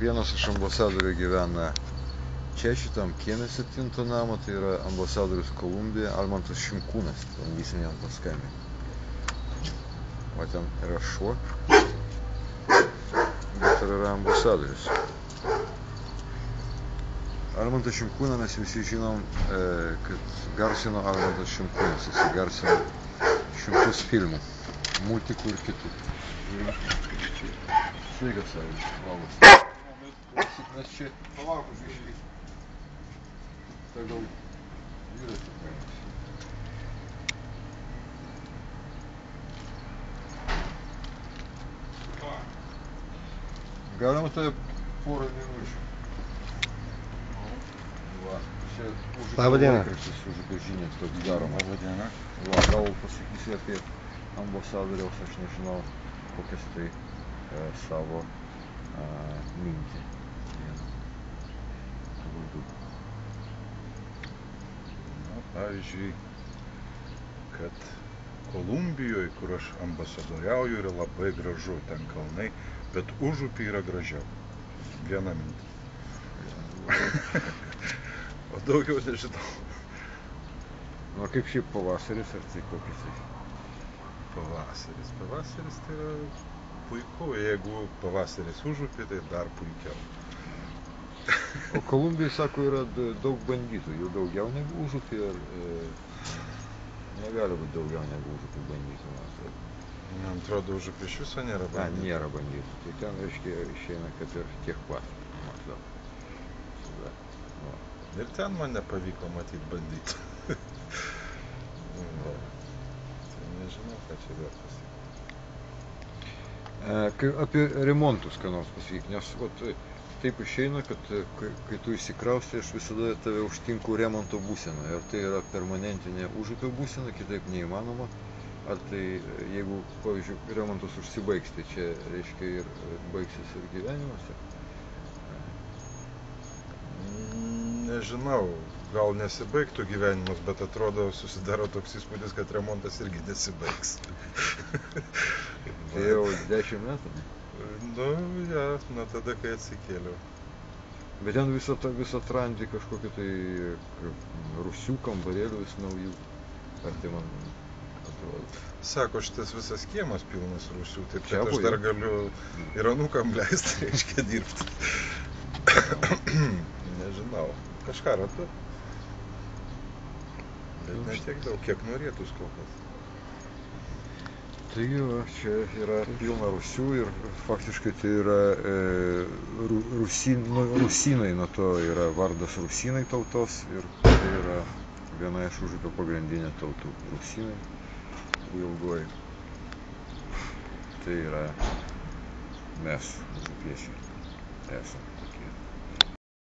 Vienas iš ambasadorių gyvena čia šitam kieme 7 namo, tai yra ambasadorius Kolumbijoje Almantas Šimkūnas. Bandysim jam paskambinti. O ten yra šuo, bet yra ambasadorius. Almantas Šimkūną mes visi žinom, kad garsino Almantas Šimkūnas. Jis garsino šimtus filmų, multikų ir kitų. Sveikas, labas. Mes čia palaukus išvyk. Tai gal vyras tikrai. Galima tai porą minučių. Va, čia Užupio laikraštis, Užupio žinias toks daroma. Labadiena. Va, gal pasakysi apie ambasadoriaus, aš nežinau, kokias tai savo mintį. Pavyzdžiui, kad Kolumbijoje, kur aš ambasadoriauju, yra labai gražu, ten kalnai, bet Užupį yra gražiau. Viena mintis. O daugiau nežinau. O kaip šiaip pavasaris, ar tai kokias tai? Pavasaris tai yra puiku, jeigu pavasaris Užupį, tai dar puikiau. O Kolumbijai, sako, yra daug banditų, jų daugiau negu Užupį, ar negali būti daugiau negu Užupį banditų, man atrodo. Man atrodo, Užupį iš viso nėra banditų. Nėra banditų, tai ten, reiškia, išeina, kad ir tiek pat, maždaug. Ir ten man nepavyko matyti banditų. Tai nežinau, ką čia dar pasakyti. Apie remontus, ką nors pasakyti, nes taip išeina, kad kai tu įsikraustai, aš visada tave užtinku remonto būseną. Ir tai yra permanentinė Užupio būsena, kitaip neįmanoma. Ar tai, jeigu, pavyzdžiui, remontas užsibaigs, tai čia, reiškia, ir baigsis ir gyvenimas? Nežinau, gal nesibaigtų gyvenimas, bet atrodo, susidaro toks įspūdis, kad remontas irgi nesibaigs. Tai jau 10 metų? Nu, ja, nuo tada, kai atsikėliau. Bet ten vis atrandi kažkokiu tai rūsių kambarėlių vis naujų. Ar tai man atrodo? Sako, šitas visas kiemas pilnas rūsių, taip kad aš dar galiu ir anūkam leisti, reiškia, dirbti. Nežinau, kažką randu. Bet ne tiek daug, kiek norėtus kol kas. Tai jo, čia yra pilna rūsių ir faktiškai tai yra rusynai, nuo to yra vardas rusynai tautos ir tai yra viena iš Užupio pagrindinė tautų rusynai ilgoji. Tai yra mes, užupiečiai, esame.